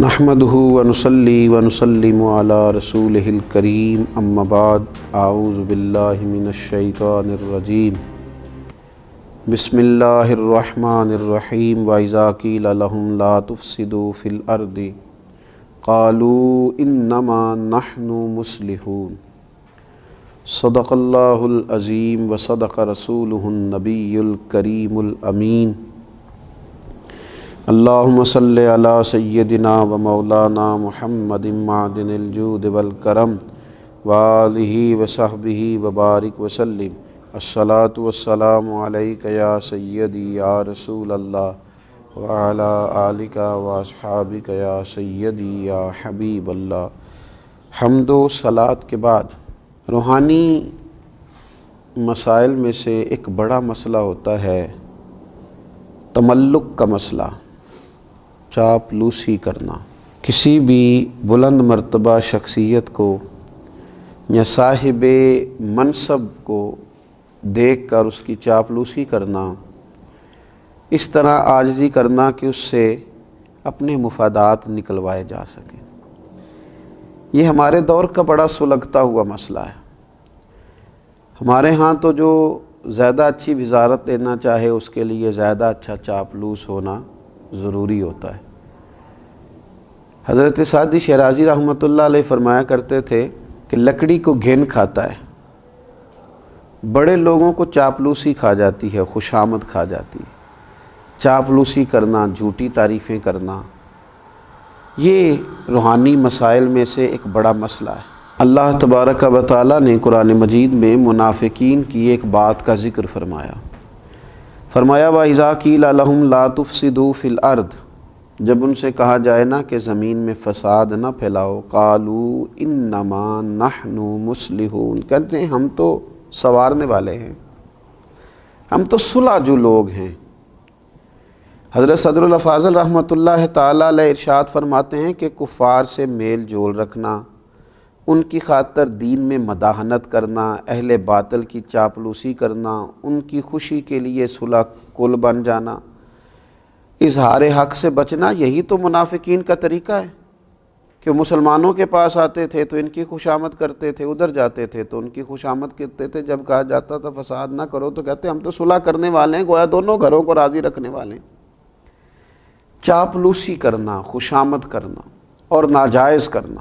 نحمدہ ونصلی ونسلم علی رسولہ الکریم اما بعد اعوذ باللہ من الشیطان الرجیم بسم اللہ الرحمن الرحیم وَإِذَا قِيلَ لَهُمْ لَا تُفْسِدُوا فِي الْأَرْضِ قَالُوا إِنَّمَا نَحْنُ مُصْلِحُونَ صدق اللہ العظیم وصدق رسولہ النبی الکریم الامین اللہم صلی علی سیدنا و مولانا محمد معدن الجود والکرم وآلہ وصحبہ وبارک وسلم الصلاۃ والسلام علیک یا سیدی یا رسول اللہ وعلی آلک واصحابک یا سیدی یا حبیب اللہ۔ حمد و صلاۃ کے بعد روحانی مسائل میں سے ایک بڑا مسئلہ ہوتا ہے تملق کا مسئلہ، چاپلوسی کرنا۔ کسی بھی بلند مرتبہ شخصیت کو یا صاحب منصب کو دیکھ کر اس کی چاپلوسی کرنا، اس طرح عاجزی کرنا کہ اس سے اپنے مفادات نکلوائے جا سکیں، یہ ہمارے دور کا بڑا سلگتا ہوا مسئلہ ہے۔ ہمارے ہاں تو جو زیادہ اچھی وزارت لینا چاہے اس کے لیے زیادہ اچھا چاپلوس ہونا ضروری ہوتا ہے۔ حضرت سعدی شیرازی رحمۃ اللہ علیہ فرمایا کرتے تھے کہ لکڑی کو گھن کھاتا ہے، بڑے لوگوں کو چاپلوسی کھا جاتی ہے، خوشامد کھا جاتی ہے۔ چاپلوسی کرنا، جھوٹی تعریفیں کرنا، یہ روحانی مسائل میں سے ایک بڑا مسئلہ ہے۔ اللہ تبارک و تعالیٰ نے قرآن مجید میں منافقین کی ایک بات کا ذکر فرمایا۔ وَإِذَا قِيلَ لَهُمْ لَا تُفْسِدُوا فِي الْأَرْضِ، جب ان سے کہا جائے نا کہ زمین میں فساد نہ پھیلاؤ، قَالُوا إِنَّمَا نَحْنُ مُصْلِحُونَ، کہتے ہیں ہم تو سنوارنے والے ہیں، ہم تو صلح جو لوگ ہیں۔ حضرت صدر الافاضل رحمۃ اللہ تعالیٰ علیہ ارشاد فرماتے ہیں کہ کفار سے میل جول رکھنا، ان کی خاطر دین میں مداحنت کرنا، اہل باطل کی چاپلوسی کرنا، ان کی خوشی کے لیے صلح کل بن جانا، اظہار حق سے بچنا، یہی تو منافقین کا طریقہ ہے کہ مسلمانوں کے پاس آتے تھے تو ان کی خوشامد کرتے تھے، ادھر جاتے تھے تو ان کی خوشامد کرتے تھے، جب کہا جاتا تھا فساد نہ کرو تو کہتے ہم تو صلح کرنے والے ہیں، گویا دونوں گھروں کو راضی رکھنے والے ہیں۔ چاپلوسی کرنا، خوشامد کرنا اور ناجائز کرنا۔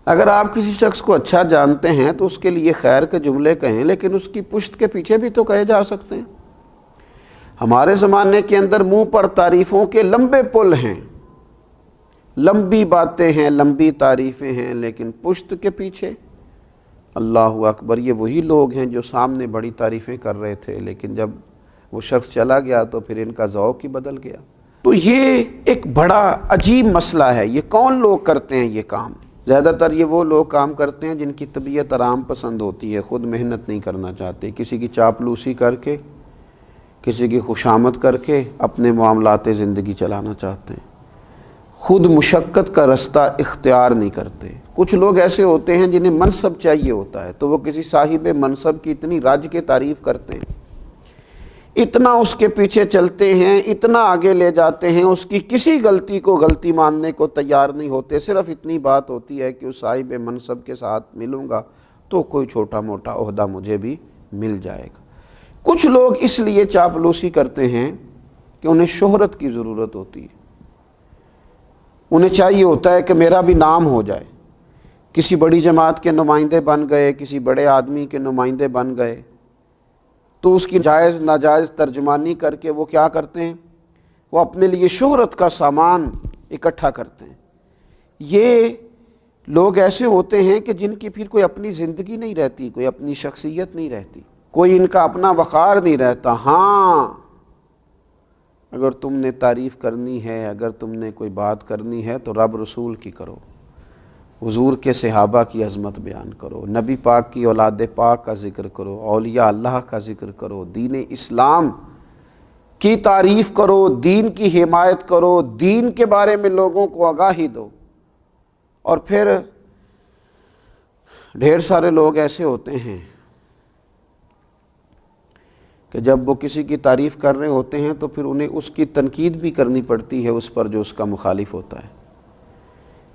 اگر آپ کسی شخص کو اچھا جانتے ہیں تو اس کے لیے خیر کے جملے کہیں، لیکن اس کی پشت کے پیچھے بھی تو کہے جا سکتے ہیں۔ ہمارے زمانے کے اندر منہ پر تعریفوں کے لمبے پل ہیں، لمبی باتیں ہیں، لمبی تعریفیں ہیں، لیکن پشت کے پیچھے اللہ اکبر، یہ وہی لوگ ہیں جو سامنے بڑی تعریفیں کر رہے تھے، لیکن جب وہ شخص چلا گیا تو پھر ان کا ذوق ہی بدل گیا۔ تو یہ ایک بڑا عجیب مسئلہ ہے۔ یہ کون لوگ کرتے ہیں یہ کام؟ زیادہ تر یہ وہ لوگ کام کرتے ہیں جن کی طبیعت آرام پسند ہوتی ہے، خود محنت نہیں کرنا چاہتے، کسی کی چاپلوسی کر کے، کسی کی خوشامد کر کے اپنے معاملات زندگی چلانا چاہتے ہیں، خود مشقت کا رستہ اختیار نہیں کرتے۔ کچھ لوگ ایسے ہوتے ہیں جنہیں منصب چاہیے ہوتا ہے تو وہ کسی صاحب منصب کی اتنی رج کے تعریف کرتے ہیں، اتنا اس کے پیچھے چلتے ہیں، اتنا آگے لے جاتے ہیں، اس کی کسی غلطی کو غلطی ماننے کو تیار نہیں ہوتے۔ صرف اتنی بات ہوتی ہے کہ اس صاحب منصب کے ساتھ ملوں گا تو کوئی چھوٹا موٹا عہدہ مجھے بھی مل جائے گا۔ کچھ لوگ اس لیے چاپلوسی کرتے ہیں کہ انہیں شہرت کی ضرورت ہوتی ہے، انہیں چاہیے ہوتا ہے کہ میرا بھی نام ہو جائے، کسی بڑی جماعت کے نمائندے بن گئے، کسی بڑے آدمی کے نمائندے بن گئے تو اس کی جائز ناجائز ترجمانی کر کے وہ کیا کرتے ہیں، وہ اپنے لیے شہرت کا سامان اکٹھا کرتے ہیں۔ یہ لوگ ایسے ہوتے ہیں کہ جن کی پھر کوئی اپنی زندگی نہیں رہتی، کوئی اپنی شخصیت نہیں رہتی، کوئی ان کا اپنا وقار نہیں رہتا۔ ہاں، اگر تم نے تعریف کرنی ہے، اگر تم نے کوئی بات کرنی ہے تو رب رسول کی کرو، حضور کے صحابہ کی عظمت بیان کرو، نبی پاک کی اولاد پاک کا ذکر کرو، اولیاء اللہ کا ذکر کرو، دین اسلام کی تعریف کرو، دین کی حمایت کرو، دین کے بارے میں لوگوں کو آگاہی دو۔ اور پھر ڈھیر سارے لوگ ایسے ہوتے ہیں کہ جب وہ کسی کی تعریف کر رہے ہوتے ہیں تو پھر انہیں اس کی تنقید بھی کرنی پڑتی ہے اس پر جو اس کا مخالف ہوتا ہے،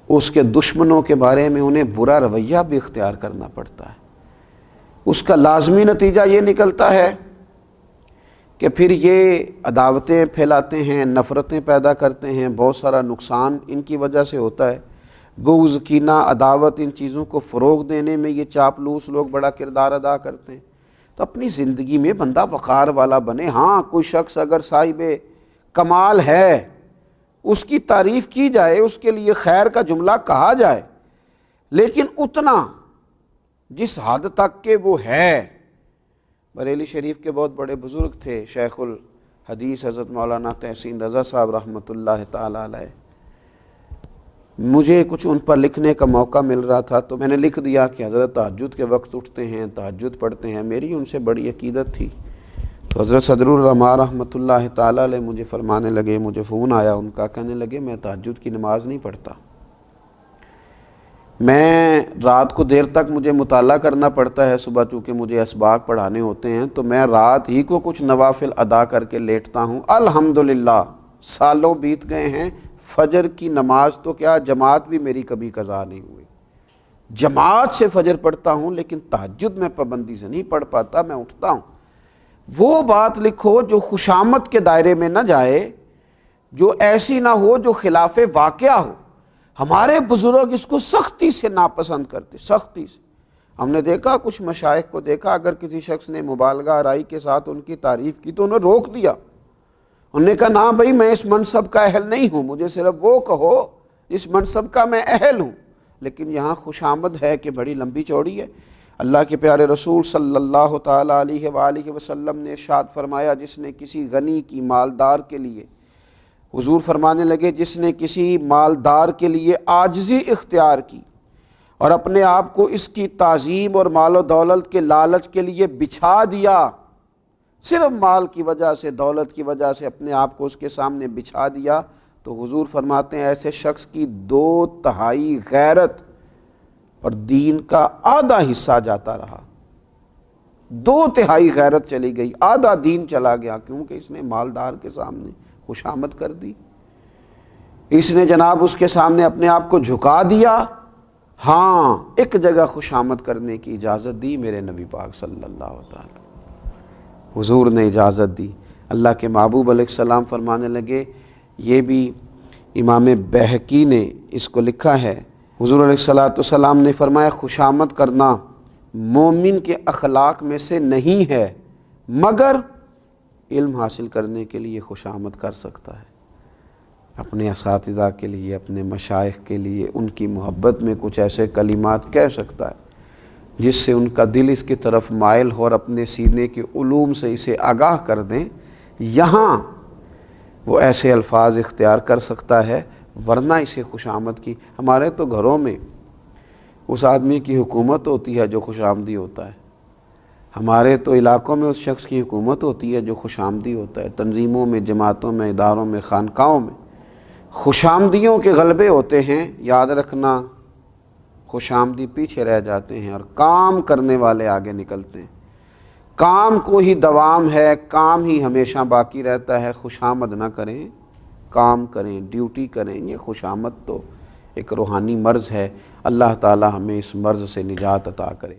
اس کے دشمنوں کے بارے میں انہیں برا رویہ بھی اختیار کرنا پڑتا ہے۔ اس کا لازمی نتیجہ یہ نکلتا ہے کہ پھر یہ عداوتیں پھیلاتے ہیں، نفرتیں پیدا کرتے ہیں، بہت سارا نقصان ان کی وجہ سے ہوتا ہے۔ بغض، کینہ، عداوت، ان چیزوں کو فروغ دینے میں یہ چاپلوس لوگ بڑا کردار ادا کرتے ہیں۔ تو اپنی زندگی میں بندہ وقار والا بنے۔ ہاں، کوئی شخص اگر صاحب کمال ہے، اس کی تعریف کی جائے، اس کے لیے خیر کا جملہ کہا جائے، لیکن اتنا جس حد تک کہ وہ ہے۔ بریلی شریف کے بہت بڑے بزرگ تھے شیخ الحدیث حضرت مولانا تحسین رضا صاحب رحمۃ اللہ تعالی علیہ، مجھے کچھ ان پر لکھنے کا موقع مل رہا تھا تو میں نے لکھ دیا کہ حضرت تہجد کے وقت اٹھتے ہیں، تہجد پڑھتے ہیں۔ میری ان سے بڑی عقیدت تھی۔ تو حضرت صدر العلماء رحمۃ اللہ تعالی علیہ مجھے فرمانے لگے، مجھے فون آیا ان کا، کہنے لگے میں تہجد کی نماز نہیں پڑھتا، میں رات کو دیر تک مجھے مطالعہ کرنا پڑتا ہے، صبح چونکہ مجھے اسباق پڑھانے ہوتے ہیں تو میں رات ہی کو کچھ نوافل ادا کر کے لیٹتا ہوں۔ الحمدللہ سالوں بیت گئے ہیں، فجر کی نماز تو کیا جماعت بھی میری کبھی قضا نہیں ہوئی، جماعت سے فجر پڑھتا ہوں، لیکن تہجد میں پابندی سے نہیں پڑھ پاتا، میں اٹھتا ہوں۔ وہ بات لکھو جو خوشامد کے دائرے میں نہ جائے، جو ایسی نہ ہو جو خلاف واقعہ ہو۔ ہمارے بزرگ اس کو سختی سے ناپسند کرتے، سختی سے۔ ہم نے دیکھا کچھ مشائخ کو دیکھا، اگر کسی شخص نے مبالغہ آرائی کے ساتھ ان کی تعریف کی تو انہیں روک دیا، انہوں نے کہا نہ بھائی میں اس منصب کا اہل نہیں ہوں، مجھے صرف وہ کہو اس منصب کا میں اہل ہوں۔ لیکن یہاں خوشامد ہے کہ بڑی لمبی چوڑی ہے۔ اللہ کے پیارے رسول صلی اللہ تعالی علیہ وآلہ وسلم نے ارشاد فرمایا، جس نے کسی غنی کی، مالدار کے لیے، حضور فرمانے لگے جس نے کسی مالدار کے لیے عاجزی اختیار کی اور اپنے آپ کو اس کی تعظیم اور مال و دولت کے لالچ کے لیے بچھا دیا، صرف مال کی وجہ سے، دولت کی وجہ سے اپنے آپ کو اس کے سامنے بچھا دیا، تو حضور فرماتے ہیں ایسے شخص کی 2/3 غیرت اور دین کا آدھا حصہ جاتا رہا۔ 2/3 غیرت چلی گئی، آدھا دین چلا گیا، کیونکہ اس نے مالدار کے سامنے خوشامد کر دی، اس نے جناب اس کے سامنے اپنے آپ کو جھکا دیا۔ ہاں، ایک جگہ خوشامد کرنے کی اجازت دی میرے نبی پاک صلی اللہ علیہ وسلم، حضور نے اجازت دی۔ اللہ کے محبوب علیہ السلام فرمانے لگے، یہ بھی امام بہقی نے اس کو لکھا ہے، حضور علیہ السلام نے فرمایا خوشامد کرنا مومن کے اخلاق میں سے نہیں ہے، مگر علم حاصل کرنے کے لیے خوشامد کر سکتا ہے، اپنے اساتذہ کے لیے، اپنے مشائخ کے لیے، ان کی محبت میں کچھ ایسے کلمات کہہ سکتا ہے جس سے ان کا دل اس کی طرف مائل ہو اور اپنے سینے کے علوم سے اسے آگاہ کر دیں۔ یہاں وہ ایسے الفاظ اختیار کر سکتا ہے، ورنہ اسے خوشامد کی، ہمارے تو گھروں میں اس آدمی کی حکومت ہوتی ہے جو خوش آمدی ہوتا ہے، ہمارے تو علاقوں میں اس شخص کی حکومت ہوتی ہے جو خوش آمدی ہوتا ہے، تنظیموں میں، جماعتوں میں، اداروں میں، خانقاہوں میں خوش آمدیوں کے غلبے ہوتے ہیں۔ یاد رکھنا، خوش آمدی پیچھے رہ جاتے ہیں اور کام کرنے والے آگے نکلتے ہیں۔ کام کو ہی دوام ہے، کام ہی ہمیشہ باقی رہتا ہے، خوش آمد نہ کریں، کام کریں، ڈیوٹی کریں۔ یہ خوش آمد تو ایک روحانی مرض ہے، اللہ تعالی ہمیں اس مرض سے نجات عطا کرے۔